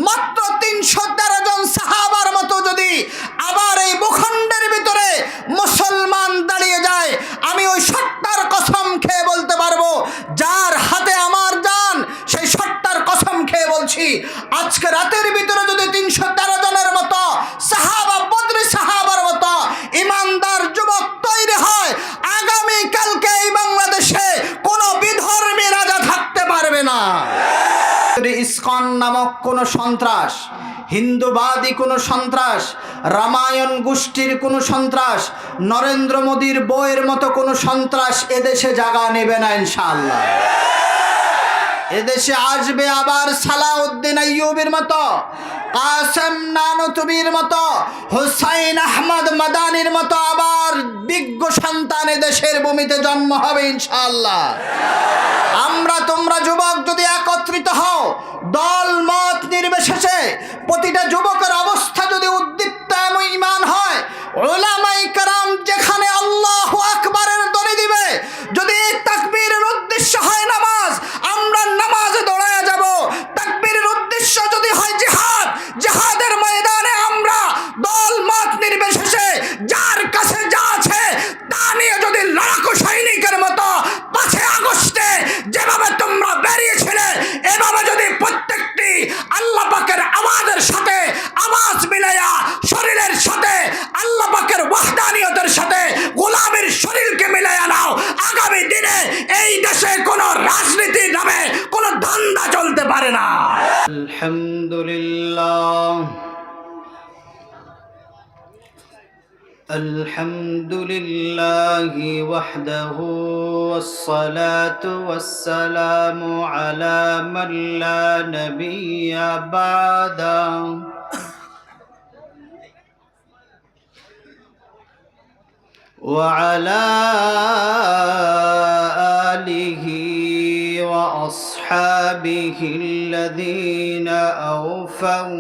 মাত্র 313 জন সাহাবার মতো যদি আবার এই ভূখণ্ডের ভিতরে মুসলমান দাঁড়িয়ে যায়, আমি ওই সত্তার কসম খেয়ে বলতে পারবো, যার হাতে আমার জান, সেই সত্তার কসম খেয়ে বলছি, আজকে রাতের ভিতরে যদি 313 জনের মতো সাহাবা, বদরি সাহাবার মতো ইমানদার যুবক তৈরি হয়, আগামী কালকে এই বাংলাদেশে কোনো বিধর্মী রাজা থাকতে পারবে না। ইসকন নামক কোন সন্ত্রাস, হিন্দুবাদী কোন সন্ত্রাস, রামায়ণ গোষ্ঠীর কোন সন্ত্রাস, নরেন্দ্র মোদীর বইয়ের মতো কোন সন্ত্রাস এদেশে জায়গা নেবে না ইনশাআল্লাহ। এদেশে আসবে আবার সালাউদ্দিন আইয়ুবীর মতো, কাসেম নানুতুবির মতো, হুসাইন আহমদ মাদানির মতো আবার বিজ্ঞ সন্তান এদেশের ভূমিতে জন্ম হবে ইনশাআল্লাহ। আমরা তোমরা যুবক যদি একত্রিত হও, দল মত নির্বিশেষে প্রতিটা যুবকের অবস্থা যদি উদ্দীপ্ত এবং ঈমান হয়, উলামায়ে কেরাম যেখানে আল্লাহু আকবারের ধ্বনি দিবে, যদি এই তাকবীরের উদ্দেশ্য হয় নামাজ, আমরা নামাজে দৌড়ায় যাব। তাকবীরের উদ্দেশ্য যদি হয় জিহাদ, জিহাদের ময়দানে আমরা দল মত নির্বিশেষে যার কাছে যা আছে তা নিয়ে যদি লড়াকু সৈনিকের মতো 5 আগস্টে যেভাবে তোমরা বেরিয়েছিলে, এভাবে যদি প্রত্যেকটি আল্লাহ পাকের আওয়াজের সাথে আওয়াজ মিলাইয়া শরীরের সাথে আল্লাহ পাকের ওয়াহদানিয়তের সাথে গোলামের শরীরকে মিলাইয়া নাও, আগামী দিনে এই দেশে কোনো রাজনীতি নামে কোনো ধান্দা চলতে পারে না। আলহামদুলিল্লাহ, আলহামদুলিল্লাহি ওয়াহদাহু ওয়াসসালাতু ওয়াসসালামু আলা মান লা নাবিয়্যা বা'দা। وعلى آله وأصحابه الذين أوفوا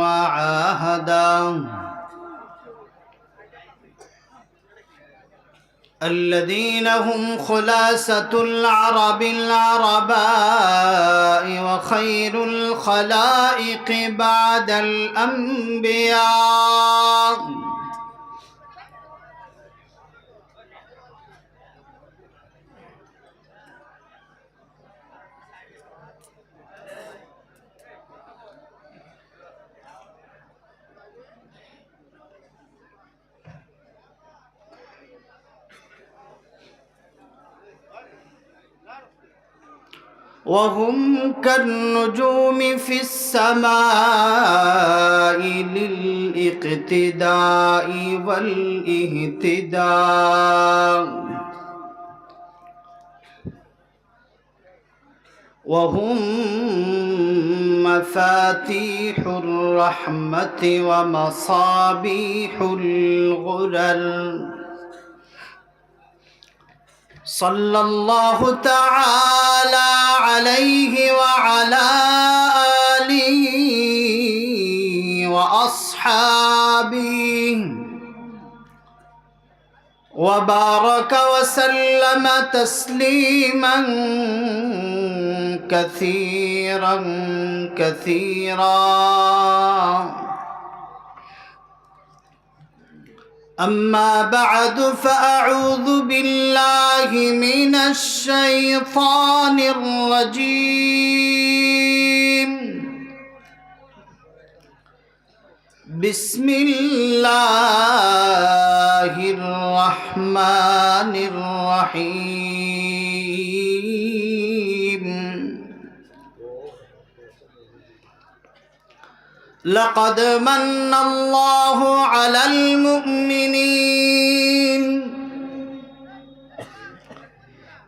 وعاهدوا، الذين هم خلاصة العرب العرباء وخير الخلائق بعد الأنبياء. وهم كالنجوم في السماء للاقتداء والاهتداء، وهم مفاتيح الرحمة ومصابيح الغلل. صلى الله تعالى عليه وعلى آله وأصحابه وبارك وسلم تسليما كثيرا كثيرا. أما بعد، فأعوذ بالله من الشيطان الرجيم. بسم الله الرحمن الرحيم. لقد من الله على المؤمنين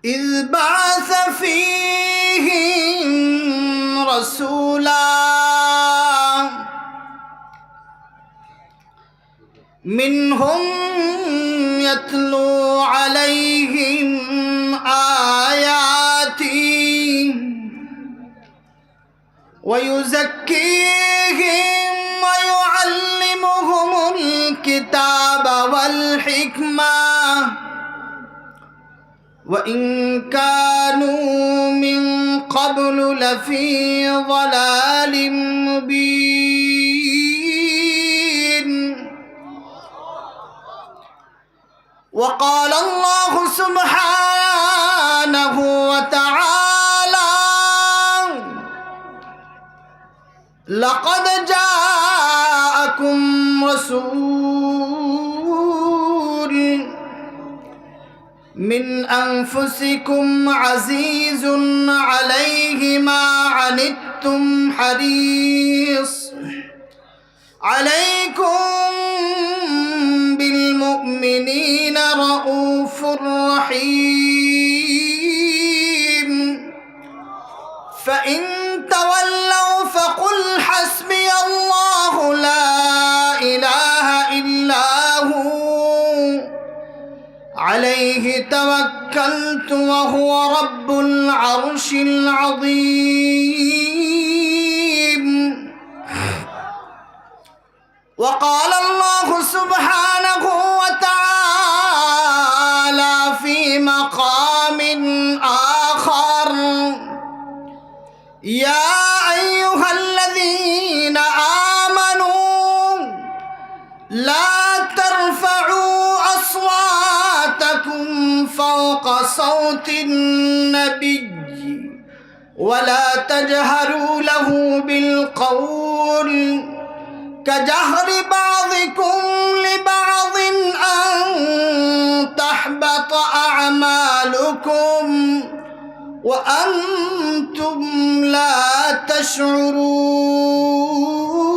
إذ بعث فيهم رسولا منهم يتلو عليهم آياته ويزكيهم ويعلمهم الكتاب والحكمة وإن كانوا من قبل لفي ضلال مبين وقال الله سبحانه وتعالى لقد جاءكم رسول من أنفسكم عزيز عليه ما عنتم حريص عليكم بالمؤمنين رؤوف رحيم فإن تولوا فقل حسبي الله لا إله إلا هو عليه توكلت وهو رب العرش العظيم وقال الله سبحانه وتعالى في مقام آخر يا أيها الذين آمنوا لا ترفعوا أصواتكم فوق صوت النبي ولا تجهروا له بالقول كجهر بعضكم لبعض أن تحبط أعمالكم وأنتم لا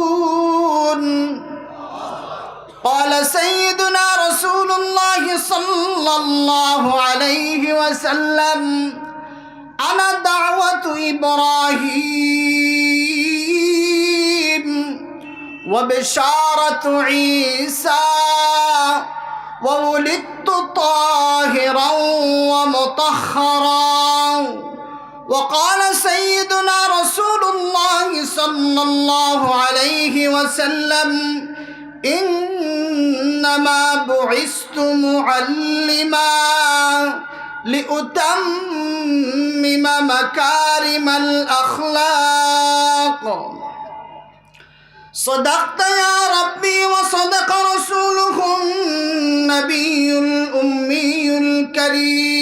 تشعرون قال سيدنا رسول الله صلى الله عليه وسلم أنا دعوة إبراهيم وبشارة عيسى وولدت طاهرا ومطهرا وقال سيدنا رسول الله صلى الله عليه وسلم إنما بعثت معلما لأتمم مكارم الأخلاق صدقت يا ربي وصدق رسوله النبي الأمي الكريم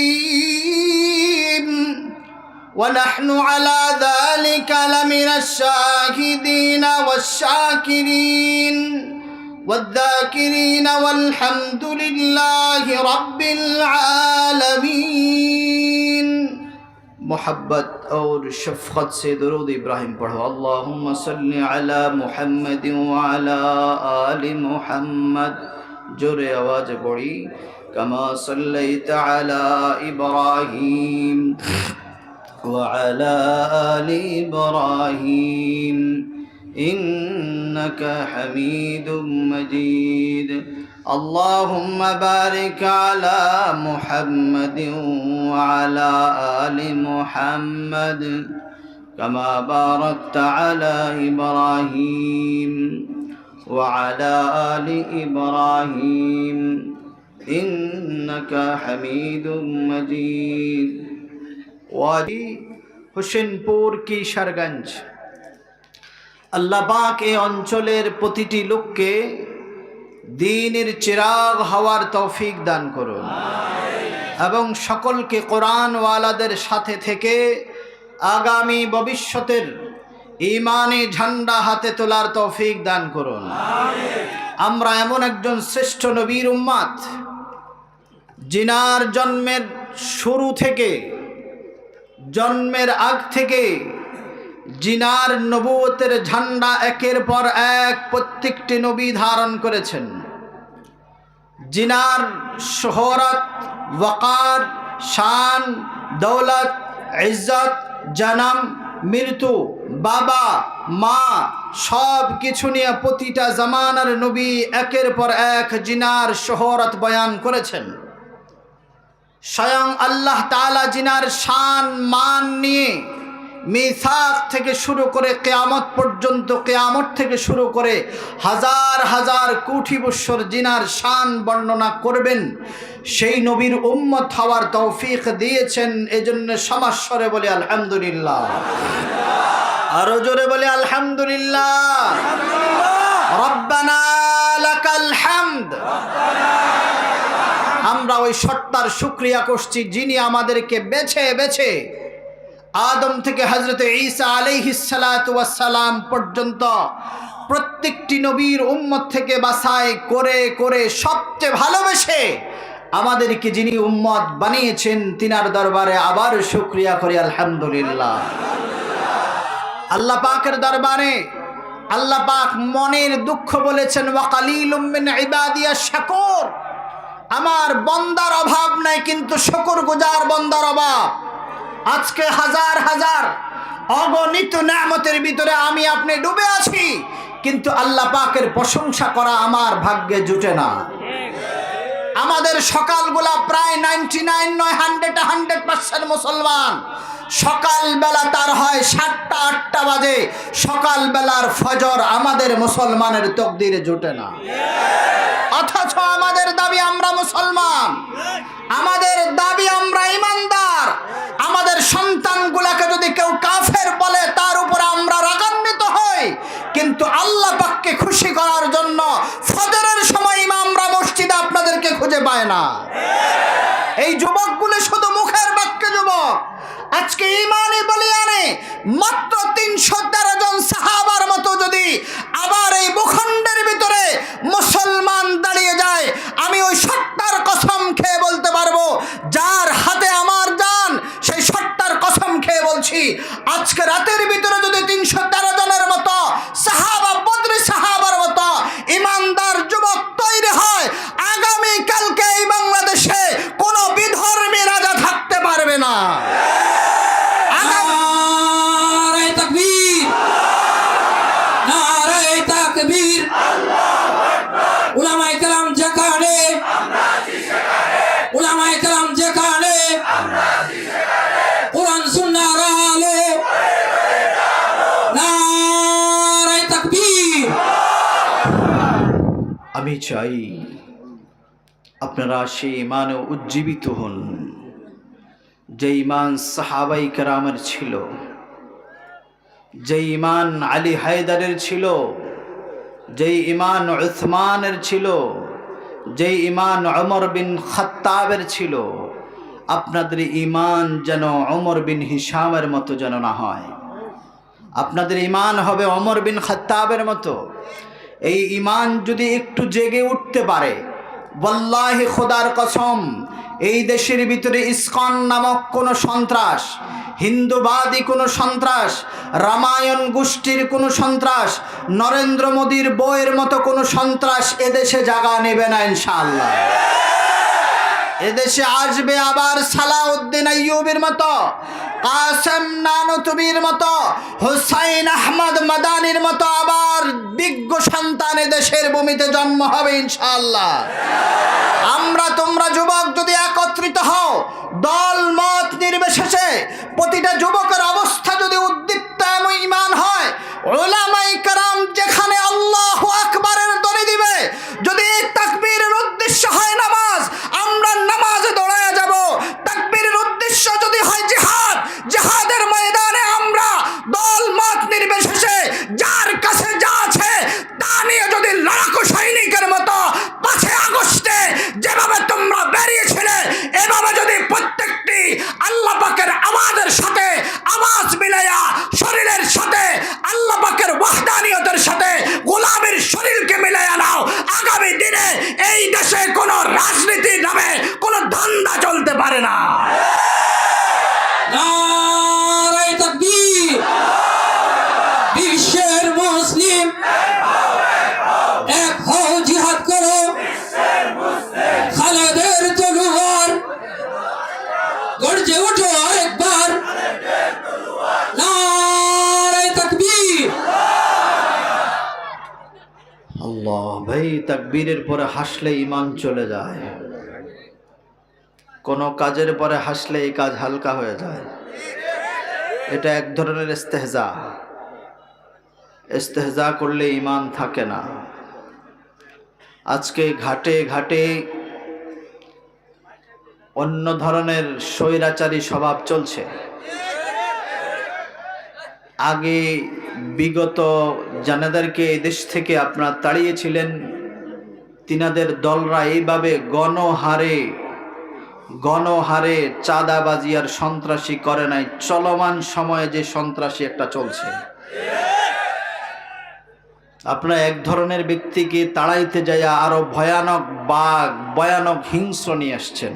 ونحن على ذلك لمن الشاهدين والشاكرين والذاكرين والحمد لله رب العالمين محبت اور شفقت سے درود ابراہیم پڑھو اللہم صلی علی محمد وعلی آل محمد جوڑے آواز پڑھی کما صلیت علی ابراہیم وعلى آل إبراهيم إنك حميد مجيد اللهم بارك على محمد وعلى آل محمد كما باركت على إبراهيم وعلى آل إبراهيم إنك حميد مجيد ওয়াদি হোসেনপুর কিশোরগঞ্জ আল্লাহ পাক এই অঞ্চলের প্রতিটি লোককে দ্বীনের চিরাগ হওয়ার তৌফিক দান করুন এবং সকলকে কোরআনওয়ালাদের সাথে থেকে আগামী ভবিষ্যতের ঈমানি ঝান্ডা হাতে তোলার তৌফিক দান করুন আমরা এমন একজন শ্রেষ্ঠ নবীর উম্মত জিনার জন্মের শুরু থেকে জন্মের আগ থেকে জিনার নবুয়তের ঝান্ডা একের পর এক প্রত্যেকটি নবী ধারণ করেছেন জিনার শোহরত ওয়াকার শান দৌলত ইজ্জত জনম মৃত্যু বাবা মা সব কিছু নিয়ে প্রতিটা জামানার নবী একের পর এক জিনার শোহরত বয়ান করেছেন স্বয়ং আল্লাহ তাআলা জিনার শান মান নিয়ে মিসাক থেকে শুরু করে কিয়ামত পর্যন্ত, কিয়ামত থেকে শুরু করে হাজার হাজার কোটি বৎসর জিনার শান বর্ণনা করবেন, সেই নবীর উম্মত হওয়ার তৌফিক দিয়েছেন। এজন্য সমাস্বরে বলি আলহামদুলিল্লাহ, আরো জোরে বলি আলহামদুলিল্লাহ। রব্বানা লাকাল হামদ। আমরা ওই সত্তার শুকরিয়া করছি যিনি আমাদেরকে বেছে বেছে আদম থেকে হযরতে ঈসা আলাইহিস সালাতু ওয়াস সালাম পর্যন্ত প্রত্যেকটি নবীর উম্মত থেকে বাছাই করে করে সবচেয়ে ভালোবেসে আমাদেরকে যিনি উম্মত বানিয়েছেন, তিনার দরবারে আবার শুকরিয়া করি আলহামদুলিল্লাহ। আল্লাহ পাকের দরবারে আল্লাহ পাক মনের দুঃখ বলেছেন, ওয়া কালিলুম মিন ইবাদিয়াশ শাকুর। আমার বান্দার অভাব নাই, কিন্তু শুকরগুজার বান্দার অভাব। আজকে হাজার হাজার অগণিত নেয়ামতের ভিতরে আমি আপনি ডুবে আছি, কিন্তু আল্লাহ পাকের প্রশংসা করা আমার ভাগ্যে জুটে না। আমাদের সকালগুলা প্রায় 99 নয় 100% মুসলমান। সকালবেলা তার হয় 7টা 8টা বাজে, সকালবেলার ফজর আমাদের মুসলমানের তকদিরে জুটে না। অথচ আমাদের দাবি আমরা মুসলমান, আমাদের দাবি আমরা ইমানদার। আমাদের সন্তানগুলাকে যদি কেউ কাফের বলে তার উপরে আমরা রাগান্বিত হই, কিন্তু আল্লাহ পাককে খুশি করার জন্য ফজরের সময় ইমামরা মসজিদে আপনাদেরকে খুঁজে পায় না। এই যুবকগুলো শুধু মুখের বাক্যে যুবক। আজকে ইমানি বলিয়ানে মাত্র 313 জন সাহাবার মতো যদি আবার এই ভূখণ্ডের ভিতরে মুসলমান দাঁড়িয়ে যায়, আমি ওই সত্তার কসম খেয়ে বলতে পারবো, যার হাতে আমার জান, সেই সত্তার কসম খেয়ে বলছি, আজকে রাতের ভিতরে যদি 313 জনের মতো সাহাবা, বদরি সাহাবার মতো ইমানদার যুবক তৈরি হয়, আগামী কালকে এই বাংলাদেশে কোনো বিধর্মী রাজা থাকতে পারবে না। উলামায়ে কেরাম যেখানে, উলামায়ে কেরাম যেখানে, কোরআন সুন্নাহর আলো, নারে তাকবীর। আমি চাই আপনারা সেই ইমানে উজ্জীবিত হন, যে ইমান সাহাবাই কেরামের ছিল, যে ইমান আলী হায়দারের ছিল, যেই ইমান উসমানের ছিল, যেই ইমান ওমর বিন খাত্তাবের ছিল। আপনাদের ইমান যেন ওমর বিন হিশামের মতো যেন না হয়। আপনাদের ইমান হবে ওমর বিন খাত্তাবের মতো। এই ইমান যদি একটু জেগে উঠতে পারে, ওয়াল্লাহি খোদার কসম, এই দেশের ভিতরে ইসকন নামক কোনো সন্ত্রাস, হিন্দুবাদী কোনো সন্ত্রাস, রামায়ণ গোষ্ঠীর কোনো সন্ত্রাস, নরেন্দ্র মোদীর বইয়ের মতো কোনো সন্ত্রাস এদেশে জায়গা নেবে না ইনশাআল্লাহ। এদেশে আসবে আবার সালাউদ্দিন আইয়ুবের মতো, কাসেম নানুতুবির মতো, হুসাইন আহমদ মাদানির মতো আবার বিজ্ঞ সন্তান দেশের ভূমিতে জন্ম হবে ইনশাআল্লাহ। আমরা তোমরা যুবক যদি একত্রিত হও, দল মত নির্বিশেষে প্রতিটা যুবকের অবস্থা যদি উদ্দীপ্ত এবং ঈমান হয়, উলামায়ে কেরাম যেখানে আল্লাহু আকবারের ধ্বনি দিবে, যদি তাকবীরের উদ্দেশ্য হয় নামাজ, আমরা নামাজে দৌড়ায়া যাব। তাকবীরের উদ্দেশ্য যদি হয় জিহাদ, জিহাদের ময়দানে আমরা দল মত নির্বিশেষে যার কাছে যা আছে তা নিয়ে যদি লড়াকু সৈনিকের মতো 5 আগস্টে যেভাবে তোমরা বেরিয়েছিলে, এভাবে যদি প্রত্যেকটি আল্লাহ পাকের আওয়াজের সাথে আওয়াজ মিলাইয়া শরীরের সাথে আল্লাহ পাকের ওয়াহদানিয়তের সাথে গোলামের শরীরকে মিলাইয়া নাও, আগামী দিনে এই দেশে কোনো রাজনীতি নামে কোনো ধান্দা চলতে পারে না। নারে তাকবীর। বিশ্বের মুসলিম এক হও, জিহাদ করো, খালেদের তলোয়ার গর্জে ওঠো আরেকবার, নারে তাকবীর। আল্লাহ ভাই, তাকবীরের পরে হাসলে ঈমান চলে যায়, কোনো কাজের পরে হাসলে এই কাজ হালকা হয়ে যায়। এটা এক ধরনের ইস্তেহজা। ইস্তেহজা করলে ঈমান থাকে না। আজকে ঘাটে ঘাটে অন্য ধরনের স্বৈরাচারী স্বভাব চলছে। আগে বিগত যানাদেরকে এই দেশ থেকে আপনারা তাড়িয়েছিলেন, তিনাদের দলরা এইভাবে গণহারে চাঁদাবাজি আর সন্ত্রাসী করে নাই। চলমান সময়ে যে সন্ত্রাসী একটা চলছে, আপনারা এক ধরনের ব্যক্তিকে তাড়াইতে যাইয়া আরো ভয়ানক হিংস্র নিয়ে আসছেন।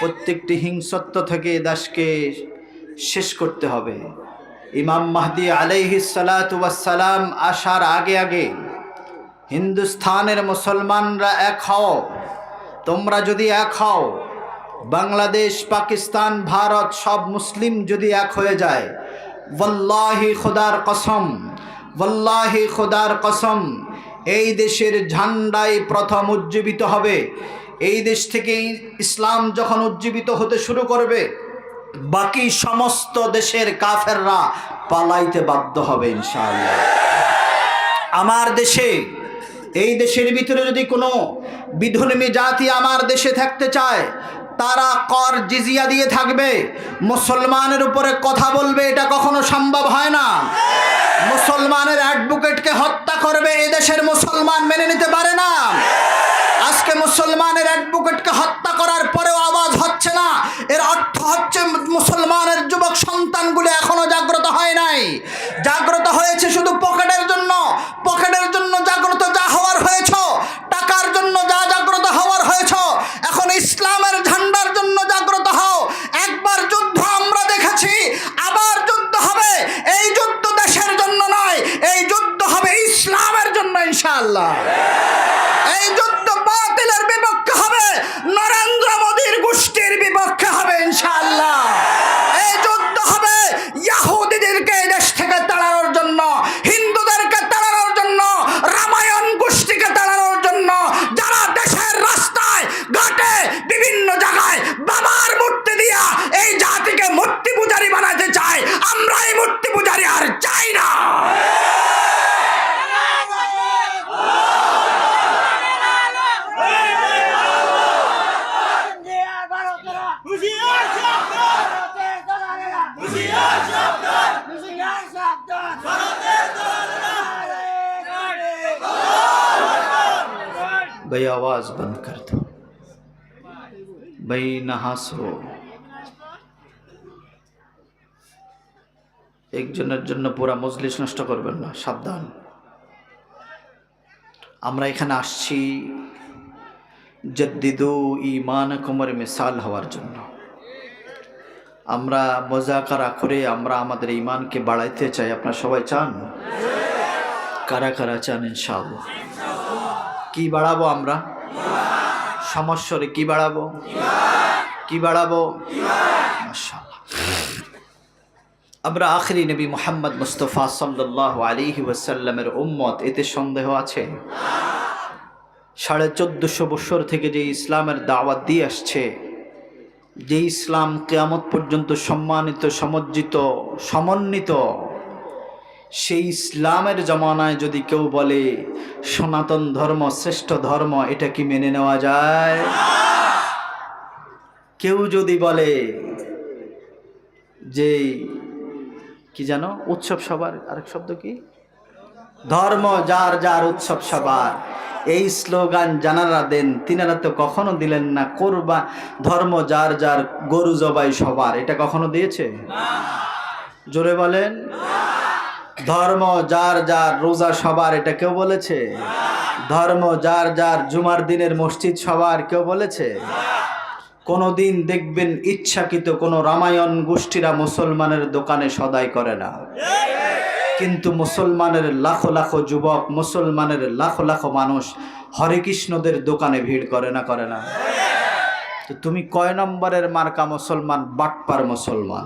প্রত্যেকটি হিংসত্ব থেকে দেশকে শেষ করতে হবে। ইমাম মাহদি আলাইহিস সালাতু ওয়াস সালাম আসার আগে হিন্দুস্তানের মুসলমানরা এক হও। তোমরা যদি এক হও, বাংলাদেশ, পাকিস্তান, ভারত সব মুসলিম যদি এক হয়ে যায়, ওয়াল্লাহি খোদার কসম এই দেশের ঝান্ডাই প্রথম উজ্জীবিত হবে। এই দেশ থেকে ইসলাম যখন উজ্জীবিত হতে শুরু করবে, বাকি সমস্ত দেশের কাফেররা পালাইতে বাধ্য হবে ইনশাআল্লাহ। আমার দেশে, এই দেশের ভিতরে যদি কোনো বিধর্মী জাতি আমার দেশে থাকতে চায়, তারা কর জিজিয়া দিয়ে থাকবে, মুসলমানের উপরে কথা বলবে, এটা কখনো সম্ভব হয় না। মুসলমানের অ্যাডভোকেটকে হত্যা করবে, এই দেশের মুসলমান মেনে নিতে পারে না। আজকে মুসলমানের অ্যাডভোকেটকে হত্যা করার পরেও আওয়াজ হচ্ছে না, এর অর্থ হচ্ছে মুসলমানের যুবক সন্তানগুলো এখনো জাগ্রত হয় নাই। জাগ্রত হয়েছে শুধু পকেটের জন্য জাগ্রত যা হওয়ার হয়েছ, টাকার জন্য যা জাগ্রত হওয়ার হয়েছ, এখন ইসলামের ঝান্ডার জন্য জাগ্রত হও। একবার যুদ্ধ আমরা দেখেছি, আবার যুদ্ধ হবে। এই যুদ্ধ দেশের জন্য নয়, এই যুদ্ধ হবে ইসলামের জন্য ইনশাআল্লাহ। এই যুদ্ধ বাতিলের বিপক্ষে হবে, নরেন্দ্র মোদীর গোষ্ঠীর বিপক্ষে হবে ইনশাআল্লাহ। এই যুদ্ধ হবে ইহুদিদেরকে এই দেশ থেকে তাড়ানোর জন্য, হিন্দুদেরকে তাড়ানোর জন্য, রামায়ণ গোষ্ঠীকে তাড়ানোর জন্য, যারা দেশের রাস্তায় ঘাটে বিভিন্ন জায়গায় বাবার মূর্তি দিয়া এই জাতিকে মূর্তি পূজারী বানাতে চায়। আমরা এই মূর্তি পূজারী আর চাই না। भाई आवाज बंद कर दो भाई, ना হাসো। একজনের জন্য পুরা মজলিস নষ্ট করবেন না, সাবধান। আমরা এখানে আসছি জাদ্দিদু ঈমানাকুমের মিসাল হওয়ার জন্য। আমরা মুযাকারা করে আমরা আমাদের ঈমানকে বাড়াইতে চাই। আপনারা সবাই চান? কারা কারা চান? ইনশাআল্লাহ। কি বাড়াবো আমরা? সমস্যারে কি বাড়াবো? কি বাড়াবো? মাশাআল্লাহ। আমরা আখরি নবী মুহাম্মদ মুস্তাফা সাল্লাল্লাহু আলাইহি ওয়াসাল্লামের উম্মত, এতে সন্দেহ আছে? 1450 বছর থেকে যে ইসলামের দাওয়াত দিয়ে আসছে, যে ইসলাম কিয়ামত পর্যন্ত সম্মানিত, সমজ্জিত, সমন্বিত, সেই ইসলামের জমানায় যদি কেউ বলে সনাতন ধর্ম শ্রেষ্ঠ ধর্ম, এটা কি মেনে নেওয়া যায়? কেউ যদি বলে যে কি জানো উৎসব সবার, আরেক শব্দ কি, ধর্ম যার যার উৎসব সবার, এই স্লোগান জানারা দেন, তিনারা তো কখনো দিলেন না। কোরবান, ধর্ম যার যার, গরু জবাই সবার, এটা কখনো দিয়েছে? জোরে বলেন। ধর্ম যার যার, রোজা সবার, এটা কেউ বলেছে? ধর্ম যার যার, জুমার দিনের মসজিদ সবার, কেউ বলেছে? কোনোদিন দেখবেন ইচ্ছাকৃত কোনো রামায়ণ গোষ্ঠীরা মুসলমানের দোকানে সদাই করে না, কিন্তু মুসলমানের লাখো লাখো যুবক, মুসলমানের লাখো লাখো মানুষ হরে কৃষ্ণদের দোকানে ভিড় করে না? করে না? তো তুমি কয় নম্বরের মার্কা মুসলমান? বাটপার মুসলমান।